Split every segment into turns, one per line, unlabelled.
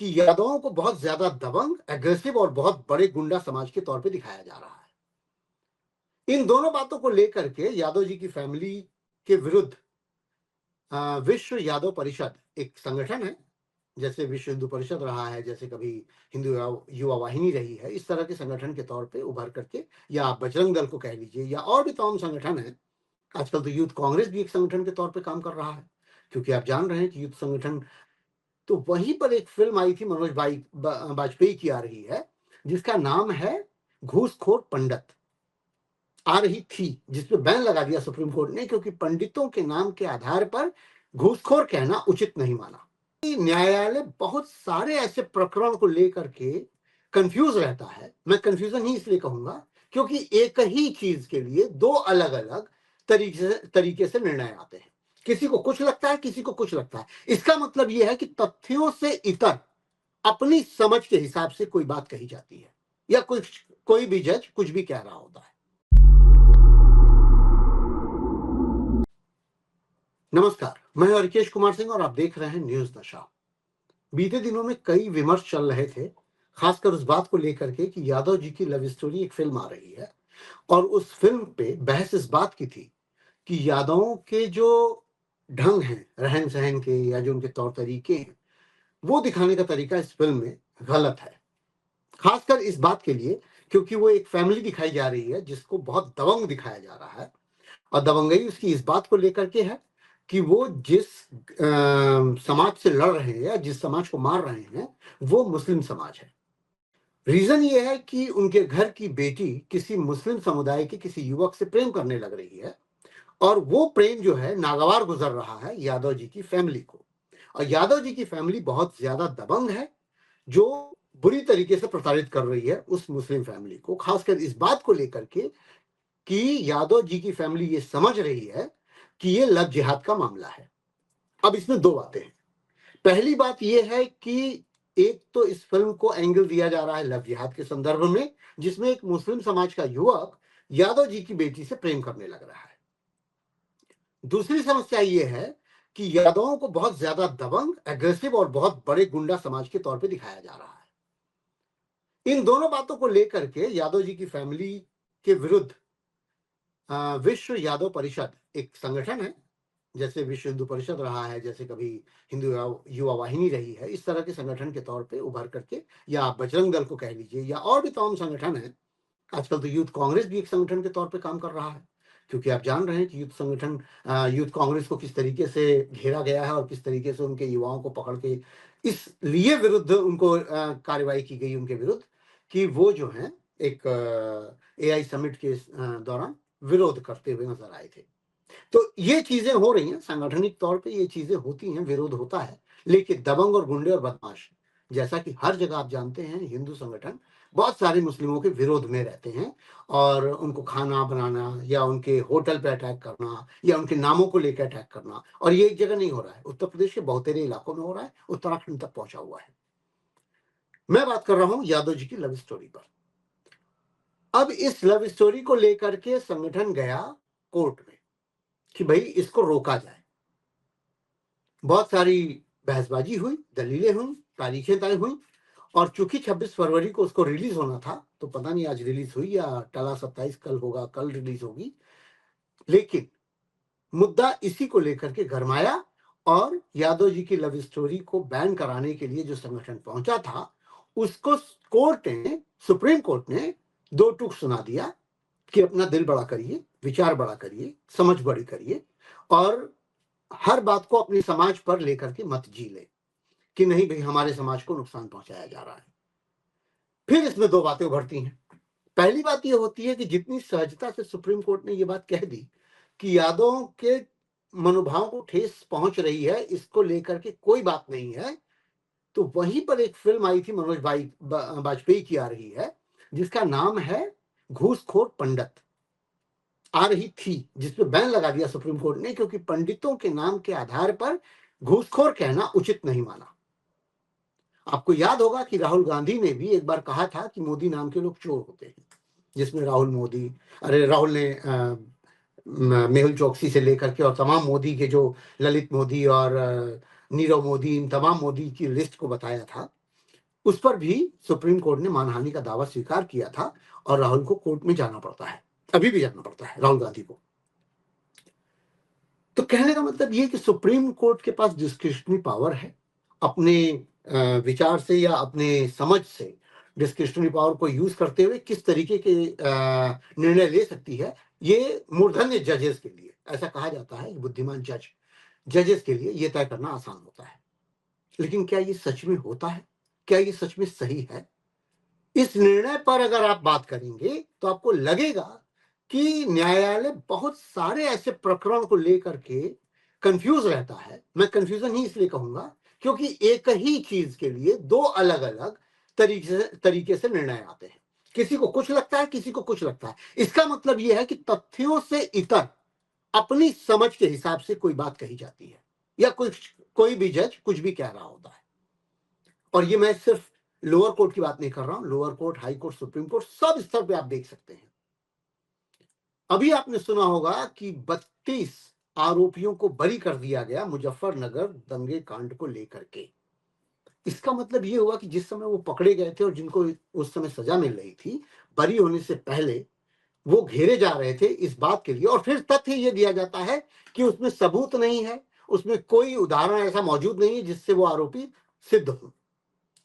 कि यादवों को बहुत ज्यादा दबंग, एग्रेसिव और बहुत बड़े गुंडा समाज के तौर पे दिखाया जा रहा है। इन दोनों बातों को लेकर के यादव जी की फैमिली के विरुद्ध विश्व यादव परिषद एक संगठन है, जैसे विश्व हिंदू परिषद रहा है, जैसे कभी हिंदू युवा वाहिनी रही है, इस तरह के संगठन के तौर पे उभर करके, या आप बजरंग दल को कह लीजिए, या और भी तमाम संगठन है। आजकल तो यूथ कांग्रेस भी एक संगठन के तौर पे काम कर रहा है, क्योंकि आप जान रहे हैं कि यूथ संगठन, तो वहीं पर एक फिल्म आई थी मनोज भाई वाजपेयी की आ रही है, जिसका नाम है घूसखोर पंडित, आ रही थी, जिसपे बैन लगा दिया सुप्रीम कोर्ट ने, क्योंकि पंडितों के नाम के आधार पर घूसखोर कहना उचित नहीं माना। न्यायालय बहुत सारे ऐसे प्रकरण को लेकर के कंफ्यूज रहता है। मैं कंफ्यूजन ही इसलिए कहूंगा क्योंकि एक ही चीज के लिए दो अलग अलग तरीके से निर्णय आते हैं। किसी को कुछ लगता है, किसी को कुछ लगता है। इसका मतलब यह है कि तथ्यों से इतर अपनी समझ के हिसाब से कोई बात कही जाती है, या कोई भी जज कुछ भी कह रहा होता है। नमस्कार, मैं रिकेश कुमार सिंह और आप देख रहे हैं न्यूज दशा। बीते दिनों में कई विमर्श चल रहे थे, खासकर उस बात को लेकर के कि यादव जी की लव स्टोरी एक फिल्म आ रही है, और उस फिल्म पे बहस इस बात की थी कि यादवों के जो ढंग हैं रहन सहन के, या जो उनके तौर तरीके हैं, वो दिखाने का तरीका इस फिल्म में गलत है। खासकर इस बात के लिए क्योंकि वो एक फैमिली दिखाई जा रही है जिसको बहुत दबंग दिखाया जा रहा है, और दबंगई उसकी इस बात को लेकर के है कि वो जिस समाज से लड़ रहे हैं या जिस समाज को मार रहे हैं, वो मुस्लिम समाज है। रीजन ये है कि उनके घर की बेटी किसी मुस्लिम समुदाय के किसी युवक से प्रेम करने लग रही है, और वो प्रेम जो है नागवार गुजर रहा है यादव जी की फैमिली को। और यादव जी की फैमिली बहुत ज्यादा दबंग है, जो बुरी तरीके से प्रताड़ित कर रही है उस मुस्लिम फैमिली को, खासकर इस बात को लेकर के कि यादव जी की फैमिली ये समझ रही है कि ये लव जिहाद का मामला है। अब इसमें दो बातें हैं। पहली बात यह है कि एक तो इस फिल्म को एंगल दिया जा रहा है लव जिहाद के संदर्भ में, जिसमें एक मुस्लिम समाज का युवक यादव जी की बेटी से प्रेम करने लग रहा है। दूसरी समस्या यह है कि यादवों को बहुत ज्यादा दबंग, एग्रेसिव और बहुत बड़े गुंडा समाज के तौर पे दिखाया जा रहा है। इन दोनों बातों को लेकर के यादव जी की फैमिली के विरुद्ध विश्व यादव परिषद एक संगठन है, जैसे विश्व हिंदू परिषद रहा है, जैसे कभी हिंदू युवा वाहिनी रही है, इस तरह के संगठन के तौर पे उभर करके, या आप बजरंग दल को कह लीजिए, या और भी तमाम संगठन है। आजकल तो यूथ कांग्रेस भी एक संगठन के तौर पे काम कर रहा है, क्योंकि आप जान रहे हैं कि यूथ कांग्रेस को किस तरीके से घेरा गया है, और किस तरीके से उनके युवाओं को पकड़ के इसलिए विरुद्ध उनको कार्रवाई की गई उनके विरुद्ध कि वो जो है एक AI समिट के दौरान विरोध करते हुए नजर आए थे। तो ये चीजें हो रही हैं, सांगठनिक तौर पे ये चीजें होती हैं, विरोध होता है, लेकिन दबंग और गुंडे और बदमाश, जैसा कि हर जगह आप जानते हैं, हिंदू संगठन बहुत सारे मुस्लिमों के विरोध में रहते हैं, और उनको खाना बनाना, या उनके होटल पे अटैक करना, या उनके नामों को लेकर अटैक करना। और ये एक जगह नहीं हो रहा है, उत्तर प्रदेश के बहुतेरे इलाकों में हो रहा है, उत्तराखंड तक पहुंचा हुआ है। मैं बात कर रहा हूं यादव जी की लव स्टोरी पर। अब इस लव स्टोरी को लेकर के संगठन गया कोर्ट में कि भाई इसको रोका जाए। बहुत सारी बहसबाजी हुई, दलीलें हुई, तारीखें तय हुई, और चूंकि 26 फरवरी को उसको रिलीज होना था, तो पता नहीं आज रिलीज हुई या टला 27 कल होगा, कल रिलीज होगी। लेकिन मुद्दा इसी को लेकर के गरमाया, और यादव जी की लव स्टोरी को बैन कराने के लिए जो संगठन पहुंचा था, उसको सुप्रीम कोर्ट ने दो टूक सुना दिया कि अपना दिल बड़ा करिए, विचार बड़ा करिए, समझ बड़ी करिए, और हर बात को अपनी समाज पर लेकर के मत जी ले कि नहीं भाई हमारे समाज को नुकसान पहुंचाया जा रहा है। फिर इसमें दो बातें उभरती हैं। पहली बात यह होती है कि जितनी सहजता से सुप्रीम कोर्ट ने यह बात कह दी कि यादवों के मनोभाव को ठेस पहुंच रही है, इसको लेकर के कोई बात नहीं है, तो वहीं पर एक फिल्म आई थी मनोज भाई वाजपेयी की आ रही है, जिसका नाम है घूसखोर पंडित, आ रही थी, जिसपे बैन लगा दिया सुप्रीम कोर्ट ने, क्योंकि पंडितों के नाम के आधार पर घूसखोर कहना उचित नहीं माना। आपको याद होगा कि राहुल गांधी ने भी एक बार कहा था कि मोदी नाम के लोग चोर होते हैं, जिसमें राहुल ने मेहुल चोकसी से लेकर के और तमाम मोदी के जो ललित मोदी और नीरव मोदी, इन तमाम मोदी की लिस्ट को बताया था। उस पर भी सुप्रीम कोर्ट ने मानहानि का दावा स्वीकार किया था और राहुल को कोर्ट में जाना पड़ता है, अभी भी जाना पड़ता है राहुल गांधी को। तो कहने का मतलब ये कि सुप्रीम कोर्ट के पास डिस्क्रिशनरी पावर है, अपने विचार से या अपने समझ से डिस्क्रिशनरी पावर को यूज करते हुए किस तरीके के निर्णय ले सकती है। ये मूर्धन्य जजेस के लिए, ऐसा कहा जाता है, बुद्धिमान जजेस के लिए ये तय करना आसान होता है। लेकिन क्या ये सच में होता है? क्या ये सच में सही है? इस निर्णय पर अगर आप बात करेंगे तो आपको लगेगा कि न्यायालय बहुत सारे ऐसे प्रकरण को लेकर के कंफ्यूज रहता है। मैं कंफ्यूजन ही इसलिए कहूंगा क्योंकि एक ही चीज के लिए दो अलग अलग तरीके से निर्णय आते हैं। किसी को कुछ लगता है, किसी को कुछ लगता है। इसका मतलब यह है कि तथ्यों से इतर अपनी समझ के हिसाब से कोई बात कही जाती है, या कोई भी जज कुछ भी कह रहा होता है। और ये मैं सिर्फ लोअर कोर्ट की बात नहीं कर रहा हूं, lower court, high court, supreme court, सब स्तर पे आप देख सकते हैं। अभी आपने सुना होगा कि 32 आरोपियों को बरी कर दिया गया मुजफ्फरनगर दंगे कांड को लेकर के। इसका मतलब ये हुआ कि जिस समय वो पकड़े गए थे और जिनको उस समय सजा मिल रही थी, बरी होने से पहले वो घेरे जा रहे थे इस बात के लिए। और फिर तथ्य ये दिया जाता है कि उसमें सबूत नहीं है, उसमें कोई उदाहरण ऐसा मौजूद नहीं है जिससे वो आरोपी सिद्ध हो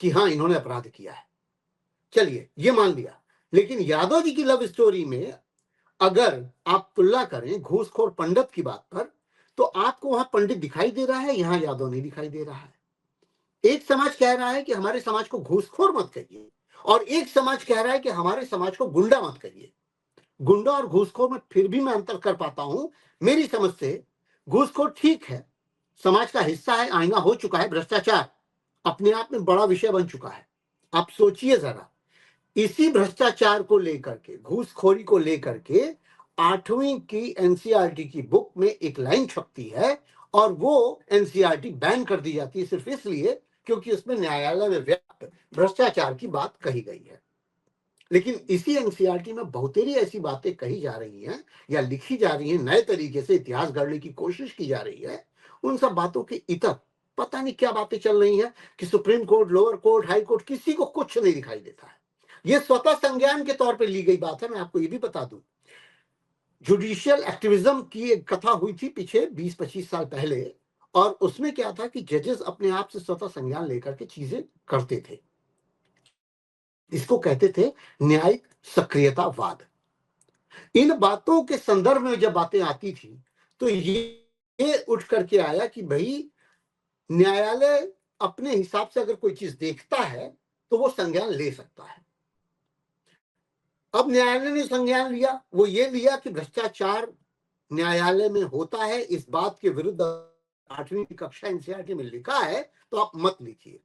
कि हाँ इन्होंने अपराध किया है। चलिए ये मान लिया, लेकिन यादव जी की लव स्टोरी में अगर आप तुलना करें घूसखोर पंडित की बात पर, तो आपको वहां पंडित दिखाई दे रहा है, यहां यादव नहीं दिखाई दे रहा है। एक समाज कह रहा है कि हमारे समाज को घूसखोर मत कहिए, और एक समाज कह रहा है कि हमारे समाज को गुंडा मत कहिए। गुंडा और घूसखोर में फिर भी मैं अंतर कर पाता हूं। मेरी समझ से घूसखोर ठीक है, समाज का हिस्सा है, आईना हो चुका है। भ्रष्टाचार अपने आप में बड़ा विषय बन चुका है। आप सोचिए जरा, इसी भ्रष्टाचार को लेकर के, घूसखोरी को लेकर के 8वीं की एनसीईआरटी की बुक में एक लाइन छपती है, और वो एनसीईआरटी बैन कर दी जाती है सिर्फ इसलिए क्योंकि उसमें न्यायालय में व्याप्त भ्रष्टाचार की बात कही गई है। लेकिन इसी एनसीईआरटी में बहुतेरी ऐसी बातें कही जा रही हैं या लिखी जा रही हैं, नए तरीके से इतिहास गढ़ने की कोशिश की जा रही है। उन सब बातों के इतर पता नहीं क्या बातें चल रही हैं कि supreme court, lower court, high court, किसी को कुछ नहीं दिखाई देता है। ये स्वतः संज्ञान के तौर पे ली गई बात है। मैं आपको ये भी बता दूं, जुडिशियल एक्टिविज्म की एक कथा हुई थी पीछे 20-25 साल पहले, और उसमें क्या था कि जजेस अपने आप से स्वतः संज्ञान लेकर के चीजें करते थे। इसको कहते थे न्यायिक सक्रियतावाद। इन बातों के संदर्भ में जब बातें आती थी तो ये उठ करके आया कि भाई न्यायालय अपने हिसाब से अगर कोई चीज देखता है तो वो संज्ञान ले सकता है। अब न्यायालय ने संज्ञान लिया, वो ये लिया कि भ्रष्टाचार न्यायालय में होता है, इस बात के विरुद्ध 8वीं कक्षा एनसीईआरटी में लिखा है, तो आप मत लिखिए।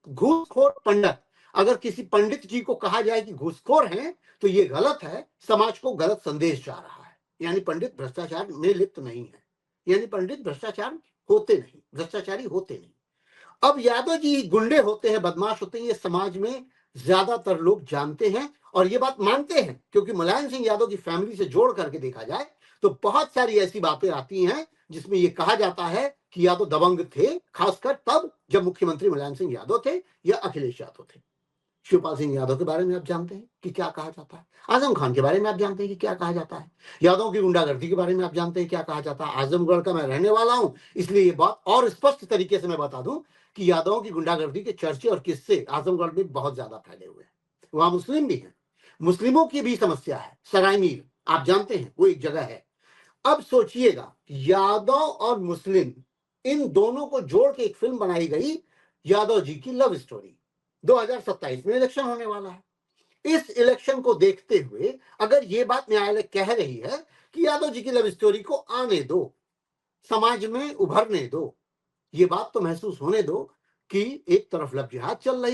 घूसखोर पंडित, अगर किसी पंडित जी को कहा जाए कि घूसखोर हैं तो ये गलत है, समाज को गलत संदेश जा रहा है, यानी पंडित भ्रष्टाचार में लिप्त नहीं है, यानी पंडित भ्रष्टाचार होते नहीं, भ्रष्टाचारी होते नहीं। अब यादव जी गुंडे होते हैं, बदमाश होते हैं, ये समाज में ज्यादातर लोग जानते हैं और ये बात मानते हैं, क्योंकि मुलायम सिंह यादव की फैमिली से जोड़ करके देखा जाए तो बहुत सारी ऐसी बातें आती हैं जिसमें ये कहा जाता है कि यादव दबंग थे, खासकर तब जब मुख्यमंत्री मुलायम सिंह यादव थे या अखिलेश यादव थे। शिवपाल सिंह यादव के बारे में आप जानते हैं कि क्या कहा जाता है, आजम खान के बारे में आप जानते हैं कि क्या कहा जाता है, यादव की गुंडागर्दी के बारे में आप जानते हैं क्या कहा जाता है। आजमगढ़ का मैं रहने वाला हूं, इसलिए ये बात और स्पष्ट तरीके से मैं बता दूं कि यादवों की गुंडागर्दी के चर्चे और किस्से आजमगढ़ में बहुत ज्यादा फैले हुए हैं। वहां मुस्लिम भी हैं, मुस्लिमों की भी समस्या है। सराय मीर आप जानते हैं, वो एक जगह है। अब सोचिएगा, यादव और मुस्लिम, इन दोनों को जोड़ के एक फिल्म बनाई गई, यादव जी की लव स्टोरी। 2027 में इलेक्शन होने वाला है। इस इलेक्शन को देखते हुए अगर ये बात न्यायालय कह रही है कि यादव जी की लव स्टोरी को आने दो, समाज में उभरने दो, ये बात तो महसूस होने दो कि एक तरफ लव जिहाद चल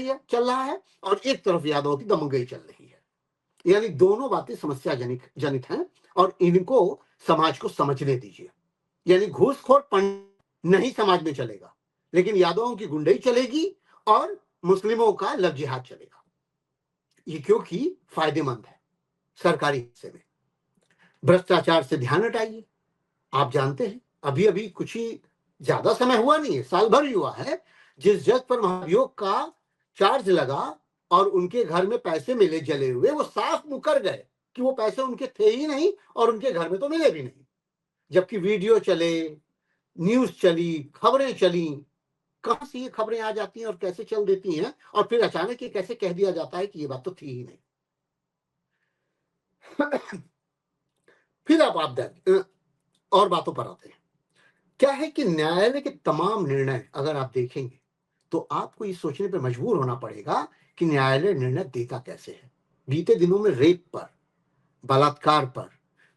रहा है और एक तरफ यादव की दमंगई चल रही है। यानी दोनों बातें समस्या जनित हैं और इनको समाज को समझने दीजिए। यानी घूसखोर नहीं समाज में चलेगा, लेकिन यादवों की गुंडई चलेगी और मुस्लिमों का लव जिहाद चलेगा। ये क्योंकि फायदेमंद है सरकारी हिस्से में। भ्रष्टाचार से ध्यान हटाइए। आप जानते हैं अभी अभी कुछ ही ज्यादा समय हुआ नहीं है, साल भर ही हुआ है, जिस जज पर महाभियोग का चार्ज लगा और उनके घर में पैसे मिले जले हुए, वो साफ मुकर गए कि वो पैसे उनके थे ही नहीं और उनके घर में तो मिले भी नहीं। जबकि वीडियो चले, न्यूज चली, खबरें चली, कहां से ये खबरें आ जाती हैं और कैसे चल देती हैं और फिर अचानक ये कैसे कह दिया जाता है कि ये बात तो थी ही नहीं। फिर आप और बातों पर आते हैं। क्या है कि न्यायालय के तमाम निर्णय अगर आप देखेंगे तो आपको ये सोचने पर मजबूर होना पड़ेगा कि न्यायालय निर्णय देता कैसे है। बीते दिनों में रेप पर, बलात्कार पर,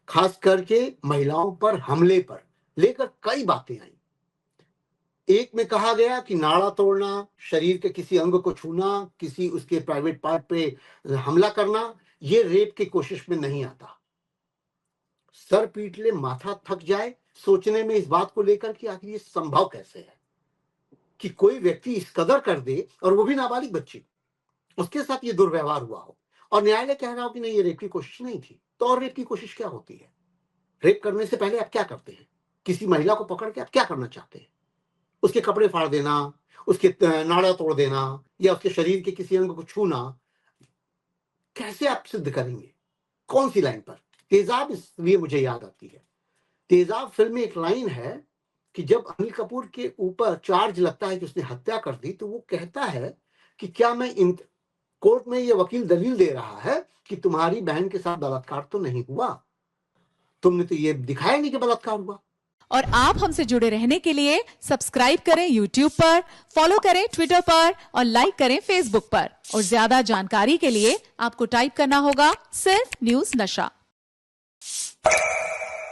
खास करके महिलाओं पर हमले पर लेकर कई बातें आई। एक में कहा गया कि नाड़ा तोड़ना, शरीर के किसी अंग को छूना, किसी उसके प्राइवेट पार्ट पे हमला करना, ये रेप की कोशिश में नहीं आता। सर पीट ले, माथा थक जाए सोचने में इस बात को लेकर कि आखिर ये संभव कैसे है कि कोई व्यक्ति इस कदर कर दे, और वो भी नाबालिग बच्ची, उसके साथ ये दुर्व्यवहार हुआ हो और न्यायालय कह रहा हो कि नहीं, ये रेप की कोशिश नहीं थी। तो और रेप की कोशिश क्या होती है? रेप करने से पहले आप क्या करते हैं? किसी महिला को पकड़ के आप क्या करना चाहते हैं? उसके कपड़े फाड़ देना, उसके नाड़ा तोड़ देना या उसके शरीर के किसी अंग को छूना, कैसे आप सिद्ध करेंगे? कौन सी लाइन पर? तेजाब इसलिए मुझे याद आती है। तेजाब फिल्म में एक लाइन है कि जब अनिल कपूर के ऊपर चार्ज लगता है कि उसने हत्या कर दी, तो वो कहता है कि क्या मैं इन कोर्ट में ये वकील दलील दे रहा है कि तुम्हारी बहन के साथ बलात्कार तो नहीं हुआ, तुमने तो ये दिखाया नहीं कि बलात्कार हुआ।
और आप हमसे जुड़े रहने के लिए सब्सक्राइब करें YouTube पर, फॉलो करें Twitter पर और लाइक करें Facebook पर। और ज्यादा जानकारी के लिए आपको टाइप करना होगा सिर्फ न्यूज नशा।